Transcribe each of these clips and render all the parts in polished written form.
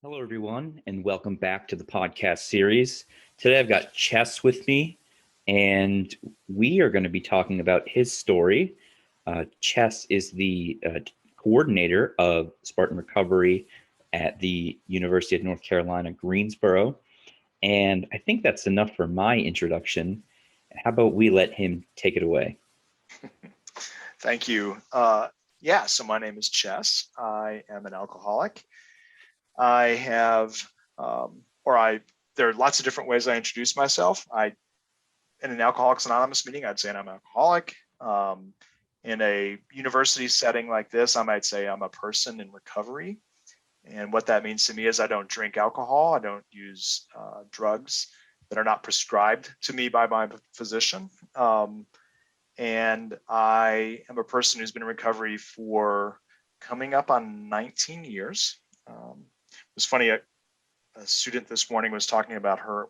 Hello, everyone, and welcome back to the podcast series. Today, I've got Chess with me, and we are going to be talking about his story. Chess is the coordinator of Spartan Recovery at the University of North Carolina, Greensboro. And I think that's enough for my introduction. How about we let him take it away? Thank you. So my name is Chess. I am an alcoholic. I have, there are lots of different ways I introduce myself. In an Alcoholics Anonymous meeting, I'd say I'm an alcoholic. In a university setting like this, I might say I'm a person in recovery. And what that means to me is I don't drink alcohol. I don't use drugs that are not prescribed to me by my physician. And I am a person who's been in recovery for coming up on 19 years. It was funny, a student this morning was talking about her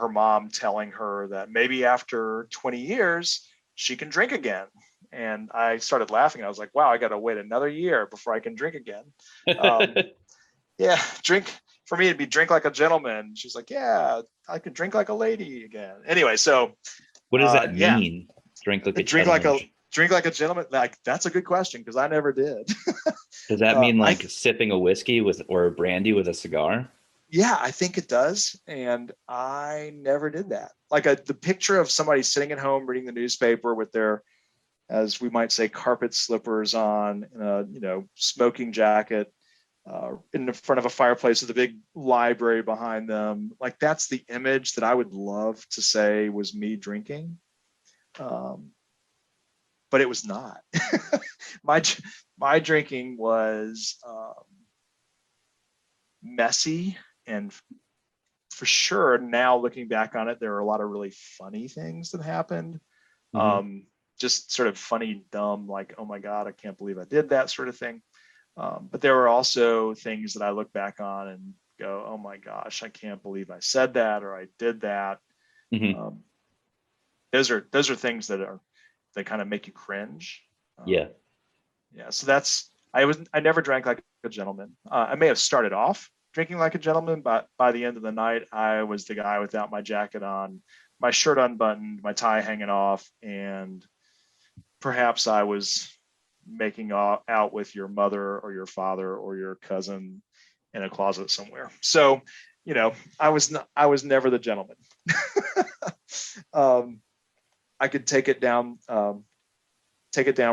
mom telling her that maybe after 20 years, she can drink again. And I started laughing. I was like, wow, I got to wait another year before I can drink again. Yeah, drink. For me, it'd be drink like a gentleman. She's like, yeah, I could drink like a lady again. Anyway, so What does that mean? Drink like a gentleman. Drink like a gentleman. Like, that's a good question because I never did. Does that mean like sipping a whiskey or a brandy with a cigar? Yeah, I think it does. And I never did that. Like the picture of somebody sitting at home reading the newspaper with their, as we might say, carpet slippers on, smoking jacket, in the front of a fireplace with a big library behind them. Like, that's the image that I would love to say was me drinking. But it was not. my drinking was messy, and for sure now looking back on it, there are a lot of really funny things that happened. Mm-hmm. Just sort of funny, dumb, like, oh my God, I can't believe I did that sort of thing. But there were also things that I look back on and go, oh my gosh, I can't believe I said that or I did that. Mm-hmm. Those are things that kind of make you cringe. Yeah. So I never drank like a gentleman. I may have started off drinking like a gentleman, but by the end of the night, I was the guy without my jacket on, my shirt unbuttoned, my tie hanging off, and perhaps I was making out with your mother or your father or your cousin in a closet somewhere. So, I was never the gentleman. I could take it down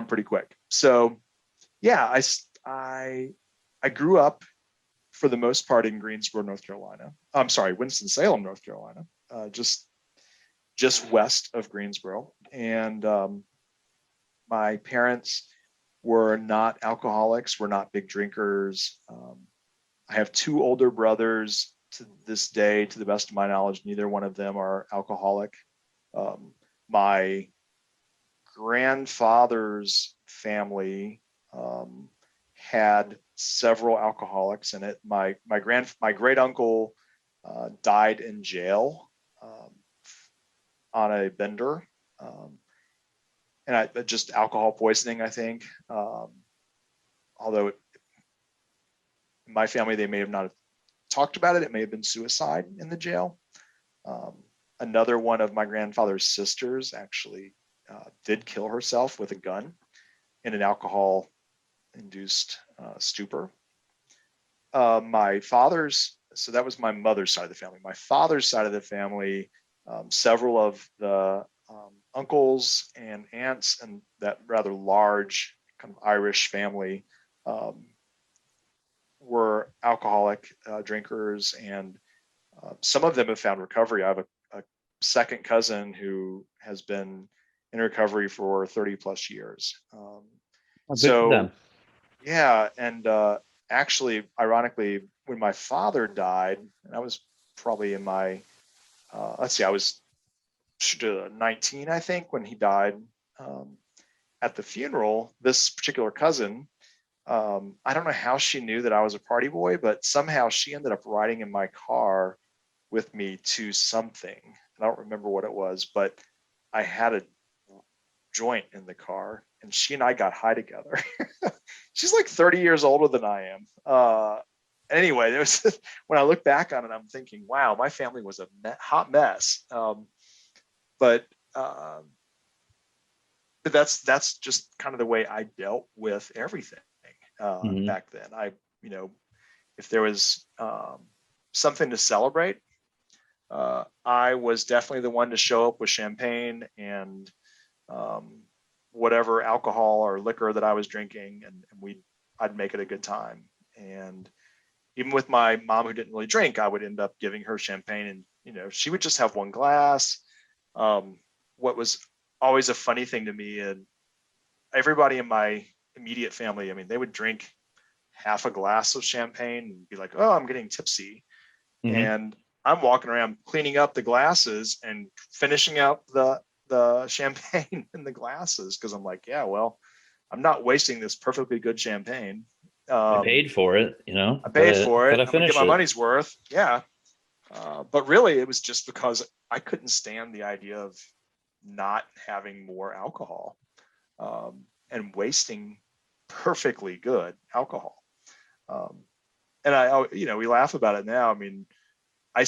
pretty quick. So, yeah, I grew up for the most part in Greensboro, North Carolina. I'm sorry, Winston-Salem, North Carolina, just west of Greensboro. And my parents were not alcoholics, were not big drinkers. I have two older brothers. To this day, to the best of my knowledge, neither one of them are alcoholic. My grandfather's family had several alcoholics in it. My great uncle died in jail on a bender, and just alcohol poisoning, I think. Although in my family, they may have not talked about it. It may have been suicide in the jail. Another one of my grandfather's sisters actually did kill herself with a gun in an alcohol-induced stupor. So that was my mother's side of the family. My father's side of the family, several of the uncles and aunts and that rather large kind of Irish family were alcoholic drinkers, and some of them have found recovery. I have a second cousin who has been in recovery for 30 plus years. Yeah. And actually, ironically, when my father died, and I was probably in my, I was 19, I think, when he died. At the funeral, this particular cousin, I don't know how she knew that I was a party boy, but somehow she ended up riding in my car with me to something. I don't remember what it was, but I had a joint in the car and she and I got high together. She's like 30 years older than I am. anyway, there was when I look back on it, I'm thinking, wow, my family was a hot mess. But that's just kind of the way I dealt with everything Mhm. back then. If there was something to celebrate, I was definitely the one to show up with champagne and whatever alcohol or liquor that I was drinking, and I'd make it a good time. And even with my mom, who didn't really drink, I would end up giving her champagne, and she would just have one glass. What was always a funny thing to me, and everybody in my immediate family, I mean, they would drink half a glass of champagne and be like, "Oh, I'm getting tipsy," Mhm. and I'm walking around cleaning up the glasses and finishing up the champagne in the glasses, because I'm like, yeah, well, I'm not wasting this perfectly good champagne. I Um, paid for it, I paid gotta for it. gotta I'm gonna get finish my it. money's worth. Yeah. But really, it was just because I couldn't stand the idea of not having more alcohol and wasting perfectly good alcohol. Um, and we laugh about it now. I mean, I'm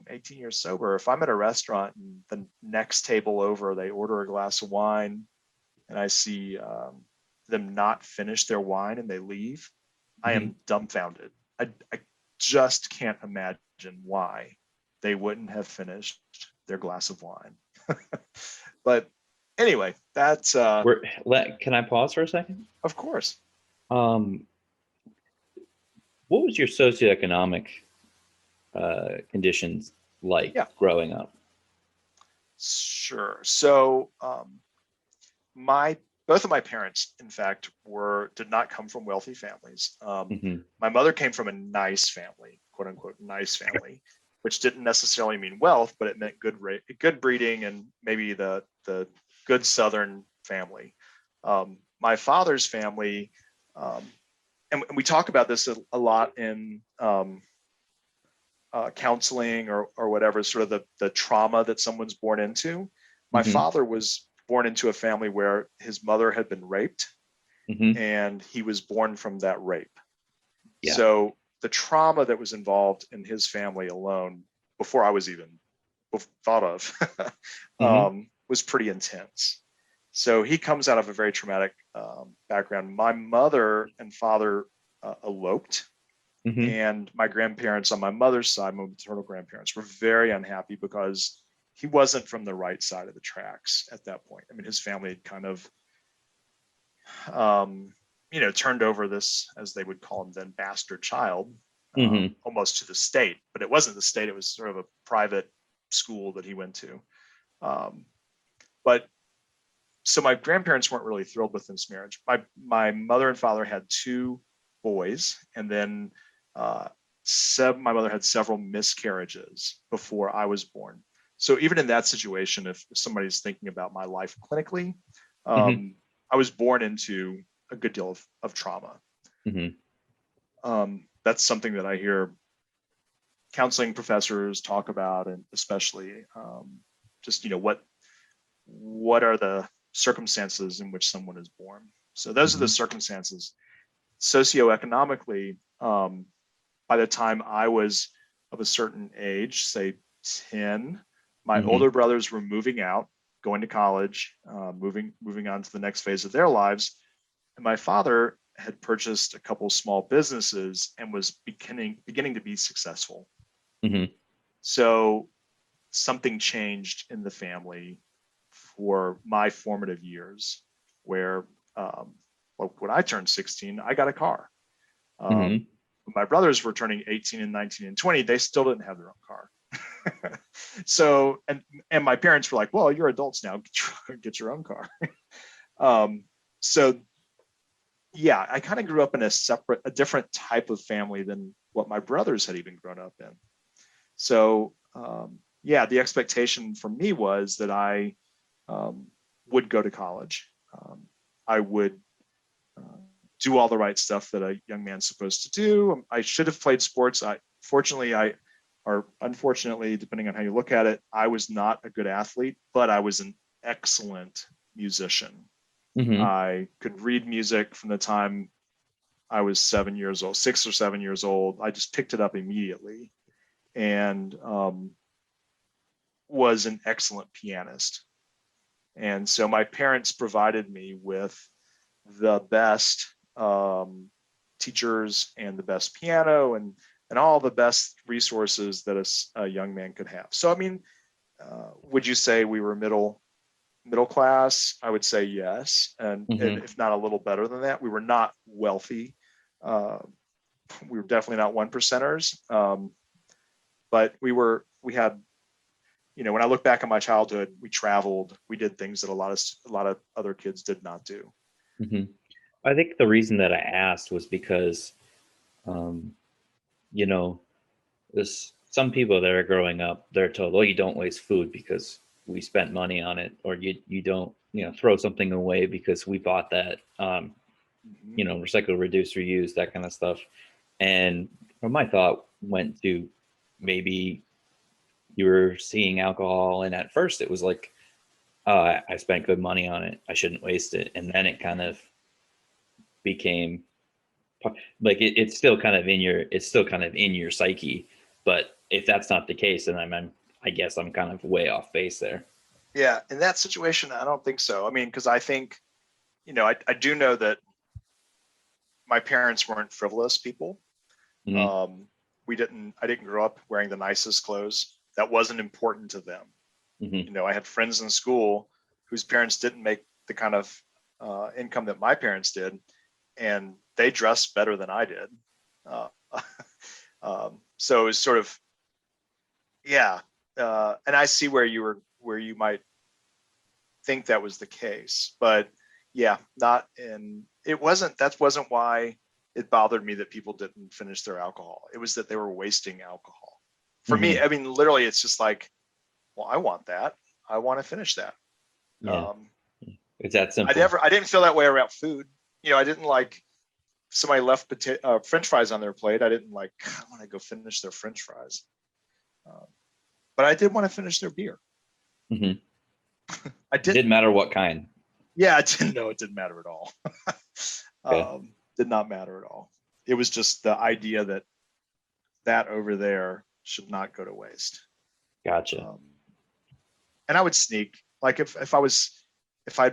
18 years sober. If I'm at a restaurant and the next table over, they order a glass of wine, and I see them not finish their wine and they leave, I Mhm. am dumbfounded. I just can't imagine why they wouldn't have finished their glass of wine. But anyway, that's Can I pause for a second? of course. Um, what was your socioeconomic conditions like Yeah, growing up? sure. So my both of my parents, in fact, did not come from wealthy families. Hmm. My mother came from a nice family, quote unquote, nice family, which didn't necessarily mean wealth, but it meant good breeding, and maybe the good Southern family. My father's family, um, and we talk about this a lot in counseling or whatever, sort of the trauma that someone's born into. My Hmm. father was born into a family where his mother had been raped, Hmm. and he was born from that rape. Yeah. So the trauma that was involved in his family alone, before I was even thought of, Hmm. was pretty intense. So he comes out of a very traumatic background. My mother and father eloped, Hmm. and my grandparents on my mother's side, my maternal grandparents, were very unhappy because he wasn't from the right side of the tracks at that point. I mean, his family had kind of, turned over this, as they would call him then, bastard child, Hmm. almost to the state. But it wasn't the state; it was sort of a private school that he went to. Um, but so my grandparents weren't really thrilled with this marriage. My mother and father had two boys, and then uh, my mother had several miscarriages before I was born. So even in that situation, if somebody's thinking about my life clinically, Hmm. I was born into a good deal of trauma. Hmm. That's something that I hear counseling professors talk about, and especially just what are the circumstances in which someone is born. So those are the Hmm. circumstances. Socioeconomically, by the time I was of a certain age, say 10, my Hmm. older brothers were moving out, going to college, moving on to the next phase of their lives. And my father had purchased a couple small businesses and was beginning to be successful. Hmm. So something changed in the family for my formative years, where when I turned 16, I got a car. Hmm. When my brothers were turning 18 and 19 and 20, they still didn't have their own car. So, and my parents were like, well, you're adults now, get your own car. um, so yeah, I kind of grew up in a different type of family than what my brothers had even grown up in. So yeah, the expectation for me was that I um, would go to college. I would do all the right stuff that a young man's supposed to do. I should have played sports. Or unfortunately, depending on how you look at it, I was not a good athlete, but I was an excellent musician. Hmm. I could read music from the time I was 7 years old, 6 or 7 years old. I just picked it up immediately, and was an excellent pianist. And so my parents provided me with the best teachers and the best piano and all the best resources that a young man could have. So, I mean, would you say we were middle class? I would say yes, and if not a little better than that. We were not wealthy. We were definitely not one percenters, but we had, when I look back on my childhood, we traveled, we did things that a lot of other kids did not do. Mm-hmm. I think the reason that I asked was because, you know, there's some people that are growing up, they're told, "Oh, you don't waste food because we spent money on it," or you don't, throw something away because we bought that, recycle, reduce, reuse, that kind of stuff. And my thought went to maybe you were seeing alcohol, and at first it was like, oh, I spent good money on it, I shouldn't waste it, and then it kind of became like it's still kind of in your psyche. But if that's not the case, then I guess I'm kind of way off base there. Yeah, in that situation, I don't think so. I mean, because I think, I do know that my parents weren't frivolous people. Mm-hmm. I didn't grow up wearing the nicest clothes. That wasn't important to them. Mm-hmm. I had friends in school whose parents didn't make the kind of income that my parents did, and they dressed better than I did. Uh, so it was sort of, yeah. And I see where you might think that was the case, but yeah, that wasn't why it bothered me that people didn't finish their alcohol. It was that they were wasting alcohol. For me, Mm-hmm. I mean, literally, it's just like, well, I want that. I want to finish that. Yeah, it's that I simple. didn't feel that way around food. I didn't like somebody left French fries on their plate. I didn't like, I want to go finish their French fries. But I did want to finish their beer. Mm-hmm. I It did. didn't matter what kind. Yeah, I didn't know it didn't matter at all. Okay. Did not matter at all. It was just the idea that over there should not go to waste. Gotcha. Um, and I would sneak, like if I,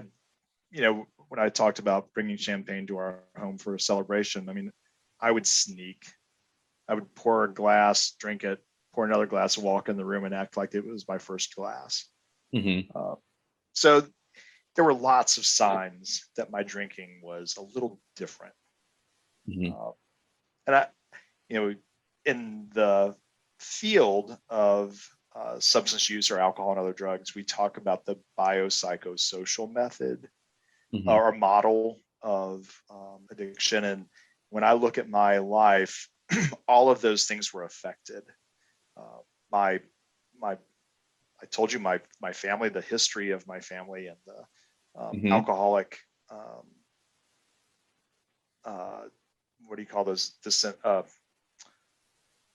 when I talked about bringing champagne to our home for a celebration, I mean, I would sneak. I would pour a glass, drink it, pour another glass, walk in the room and act like it was my first glass. Mm-hmm. So there were lots of signs that my drinking was a little different. Mm-hmm. And I, in the field of substance use or alcohol and other drugs, we talk about the biopsychosocial method Mm-hmm. or model of addiction. And when I look at my life, all of those things were affected. My I told you my family, the history of my family, and the Mm-hmm. alcoholic. Uh, what do you call those?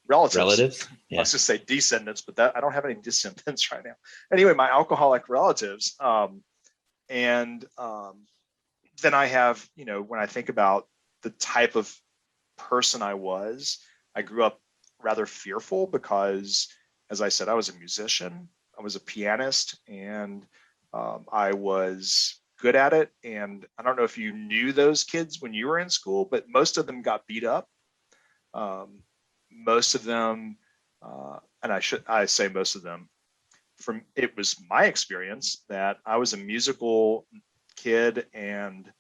Relatives. Relatives. I Yeah. was just say descendants, but that I don't have any descendants right now. Anyway, my alcoholic relatives, and then I have, when I think about the type of person I grew up rather fearful because, as I said, I was a musician, I was a pianist, and I was good at it. And I don't know if you knew those kids when you were in school, but most of them got beat up. Most of them, and I say most of them, it was my experience that I was a musical kid, and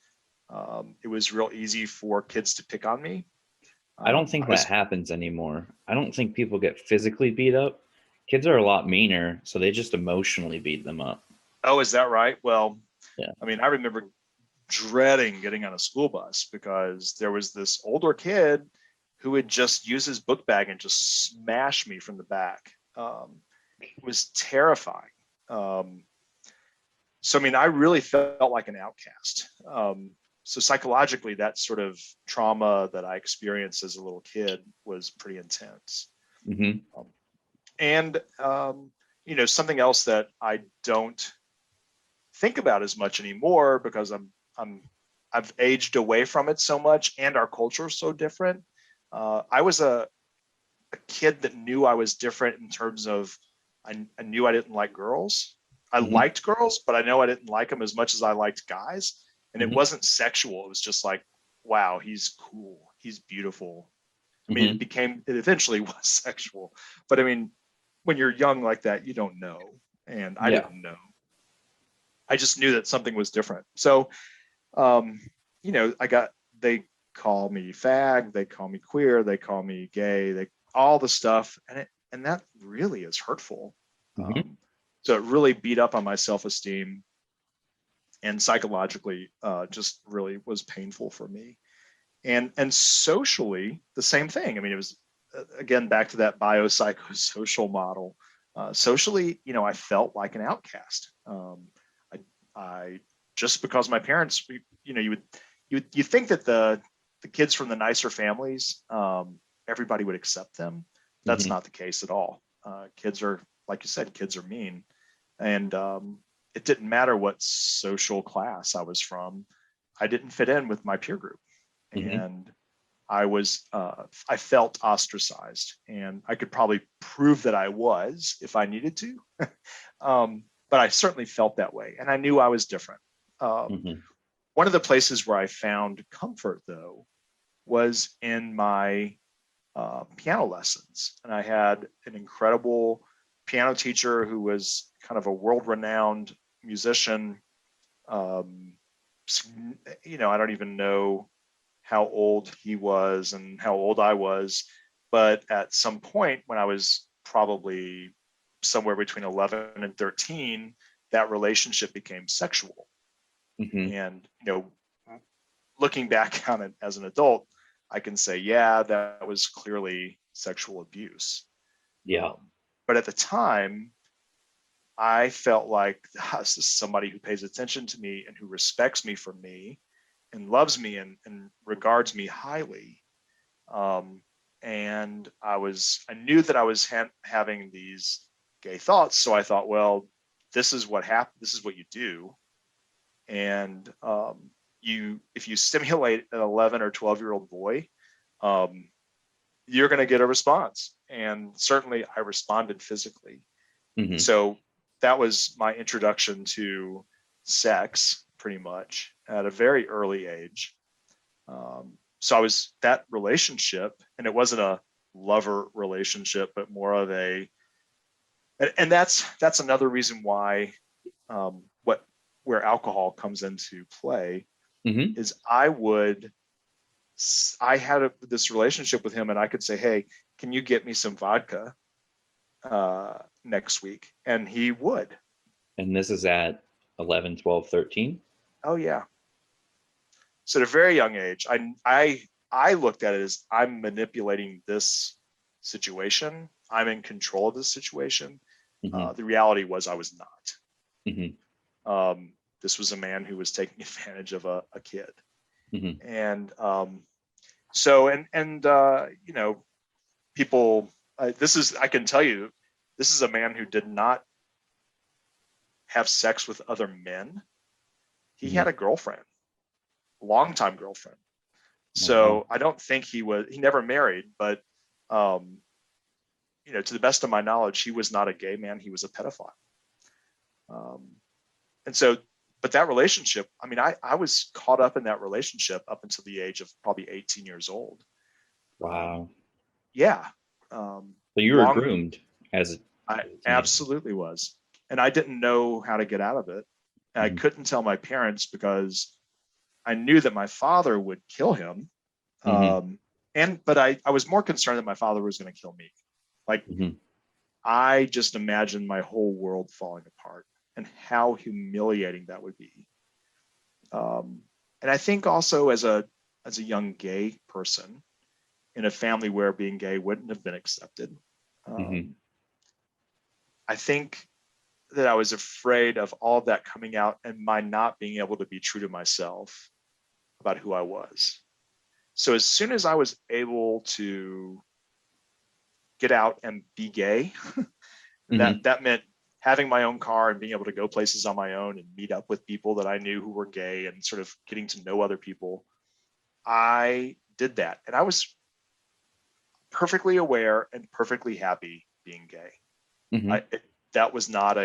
it was real easy for kids to pick on me. I don't think I that was, happens anymore. I don't think people get physically beat up. Kids are a lot meaner, so they just emotionally beat them up. oh, is that right? Well, Yeah. I mean, I remember dreading getting on a school bus because there was this older kid who would just use his book bag and just smash me from the back. It was terrifying. So, I mean, I really felt like an outcast. So psychologically, that sort of trauma that I experienced as a little kid was pretty intense. Mm-hmm. Um, and something else that I don't think about as much anymore because I'm I've aged away from it so much, and our culture is so different. I was a kid that knew I was different in terms of I knew I didn't like girls. I Hmm. liked girls, but I know I didn't like them as much as I liked guys. And it Hmm. wasn't sexual. It was just like, wow, he's cool. He's beautiful. I mean, Hmm. it eventually was sexual. But I mean, when you're young like that, you don't know. And I Yeah. didn't know. I just knew that something was different. So, um, they call me fag, they call me queer, they call me gay, they all the stuff, and that really is hurtful. Hmm. So it really beat up on my self-esteem, and psychologically, just really was painful for me. And socially, the same thing. I mean, it was again back to that biopsychosocial model. Socially, I felt like an outcast. I, I just because my parents, you think that the kids from the nicer families, everybody would accept them. That's Hmm. not the case at all. Kids are, like you said, kids are mean, and it didn't matter what social class I was from. I didn't fit in with my peer group, Hmm. and I felt ostracized, and I could probably prove that I was if I needed to. But I certainly felt that way, and I knew I was different. Um, Hmm. One of the places where I found comfort, though, was in my piano lessons, and I had an incredible piano teacher who was kind of a world-renowned musician. Um, I don't even know how old he was and how old I was. But at some point when I was probably somewhere between 11 and 13, that relationship became sexual. Hmm. And, looking back on it as an adult, I can say, yeah, that was clearly sexual abuse. Yeah. Um, but at the time, I felt like this is somebody who pays attention to me and who respects me for me and loves me and regards me highly. Um, and I knew that I was having these gay thoughts. So I thought, well, this is what happened. This is what you do. And if you stimulate an 11 or 12-year-old boy, um, you're going to get a response. And certainly I responded physically. Hmm. So that was my introduction to sex pretty much at a very early age. So I was that relationship, and it wasn't a lover relationship, but more of and that's another reason why what where alcohol comes into play Hmm. is I had this relationship with him, and I could say, hey, can you get me some vodka next week? And he would. And this is at 11, 12, 13. Oh yeah. So at a very young age, I looked at it as I'm manipulating this situation. I'm in control of this situation. Hmm. The reality was I was not. Hmm. This was a man who was taking advantage of a kid, Hmm. and so people. This is I can tell you, this is a man who did not have sex with other men. He Hmm. had a girlfriend, longtime girlfriend. Oh, wow. So I don't think he never married, but um, to the best of my knowledge, he was not a gay man. He was a pedophile. Um, and so, but that relationship, I mean, I was caught up in that relationship up until the age of probably 18 years old. Um, Wow. yeah. So you were Long, groomed as a I teenager. absolutely was. And I didn't know how to get out of it. And I Hmm. couldn't tell my parents because I knew that my father would kill him. Hmm. Um, but I was more concerned that my father was going to kill me. Like Hmm. I just imagined my whole world falling apart and how humiliating that would be. And I think also as a young gay person in a family where being gay wouldn't have been accepted, Hmm. um, I think that I was afraid of all of that coming out and my not being able to be true to myself about who I was. So as soon as I was able to get out and be gay, and Hmm. that meant having my own car and being able to go places on my own and meet up with people that I knew who were gay and sort of getting to know other people, I did that. And I was perfectly aware and perfectly happy being gay. Mm-hmm. That was not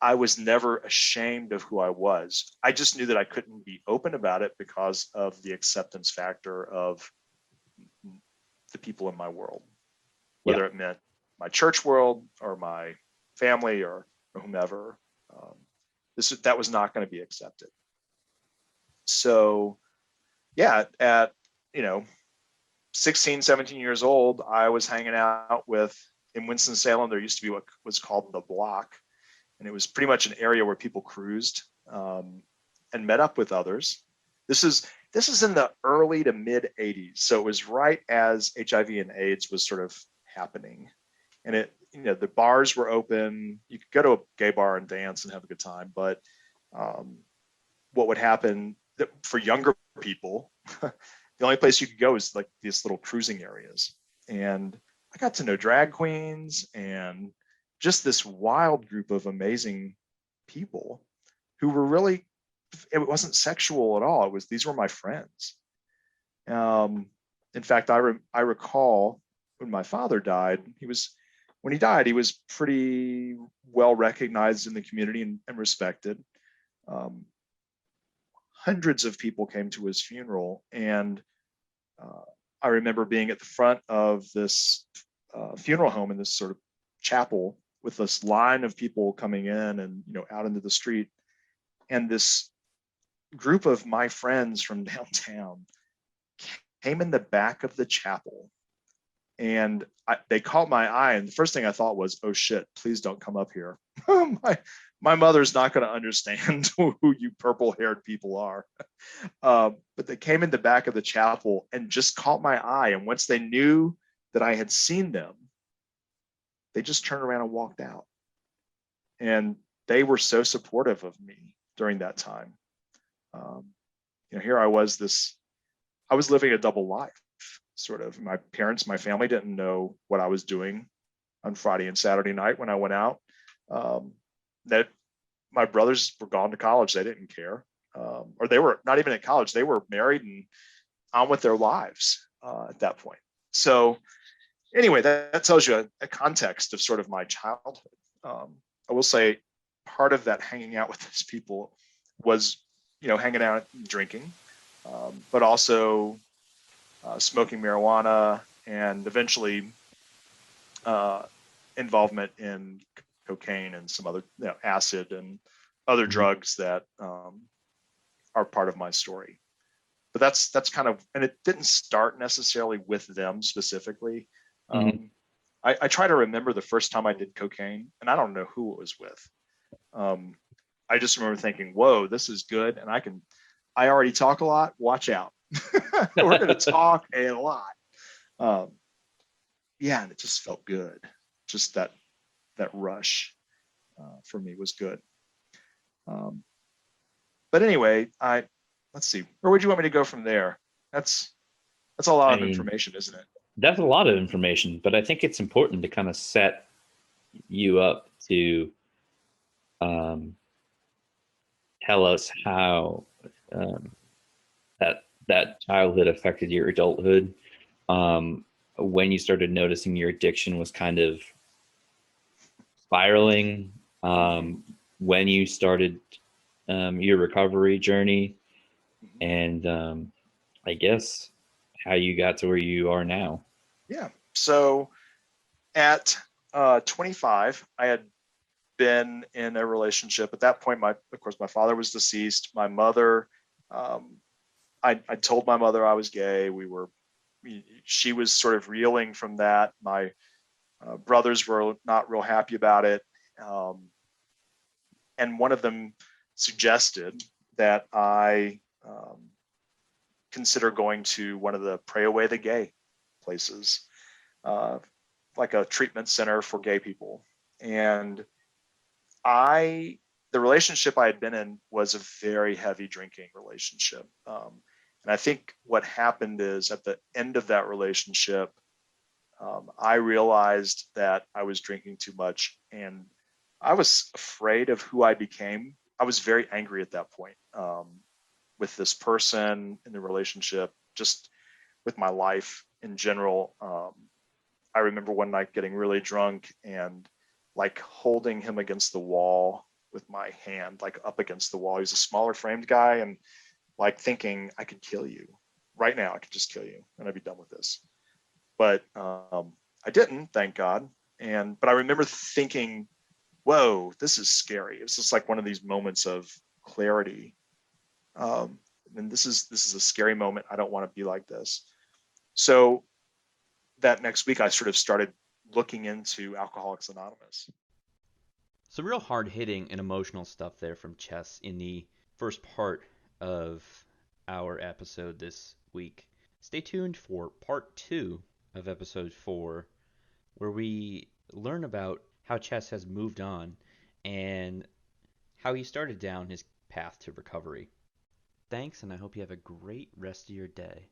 I was never ashamed of who I was. I just knew that I couldn't be open about it because of the acceptance factor of the people in my world, Yeah. whether it meant my church world or my family or whomever. Um, that was not going to be accepted. So yeah, at, you know, 16, 17 years old, I was hanging out with, in Winston-Salem, there used to be what was called the Block. And it was pretty much an area where people cruised and met up with others. This is in the early to mid 80s. So it was right as HIV and AIDS was sort of happening. And it, you know, the bars were open. You could go to a gay bar and dance and have a good time. But what would happen for younger people, the only place you could go is like these little cruising areas. And I got to know drag queens and just this wild group of amazing people who were really, it wasn't sexual at all. These were my friends. In fact, I recall when my father died, when he died, he was pretty well recognized in the community and respected. Um, Hundreds of people came to his funeral, and I remember being at the front of this funeral home in this sort of chapel with this line of people coming in and, you know, out into the street, and this group of my friends from downtown came in the back of the chapel, and they caught my eye, and the first thing I thought was, oh shit, please don't come up here. my mother's not going to understand who you purple haired people are. But they came in the back of the chapel and just caught my eye, and once they knew that I had seen them, they just turned around and walked out. And they were so supportive of me during that time. You know, here I was living a double life, sort of. My parents, my family didn't know what I was doing on Friday and Saturday night when I went out. That my brothers were gone to college. They didn't care. Or they were not even at college. They were married and on with their lives at that point. So anyway, that tells you a context of sort of my childhood. I will say part of that hanging out with those people was, you know, hanging out and drinking, but also smoking marijuana and eventually involvement in cocaine and some other, you know, acid and other Mm-hmm. drugs that are part of my story. But that's kind of, and it didn't start necessarily with them specifically. Mm-hmm. I try to remember the first time I did cocaine, and I don't know who it was with. I just remember thinking, whoa, this is good. And I already talk a lot. Watch out. We're going to talk a lot. Um, yeah. And it just felt good. Just that rush for me was good. Um, but anyway, let's see, where would you want me to go from there? That's a lot I of mean, information, isn't it? that's a lot of information, but I think it's important to kind of set you up to um, tell us how um, that childhood affected your adulthood. When you started noticing your addiction was kind of spiraling, when you started your recovery journey, and I guess how you got to where you are now. Yeah. So at 25, I had been in a relationship. At that point, of course, my father was deceased. My mother, um, I told my mother I was gay. She was sort of reeling from that. My brothers were not real happy about it. And one of them suggested that I consider going to one of the Pray Away the Gay places, uh, like a treatment center for gay people. And the relationship I had been in was a very heavy drinking relationship. And I think what happened is at the end of that relationship, I realized that I was drinking too much, and I was afraid of who I became. I was very angry at that point, with this person in the relationship, just with my life in general. I remember one night getting really drunk and like holding him against the wall with my hand, like up against the wall. He was a smaller framed guy, and like thinking I could kill you right now. I could just kill you and I'd be done with this. But I didn't, thank God. But I remember thinking, whoa, this is scary. It was just like one of these moments of clarity. Um, and this is a scary moment. I don't want to be like this. So that next week, I sort of started looking into Alcoholics Anonymous. Some real hard hitting and emotional stuff there from Chess in the first part of our episode this week. Stay tuned for part 2 of episode 4, where we learn about how Chess has moved on and how he started down his path to recovery. Thanks, and I hope you have a great rest of your day.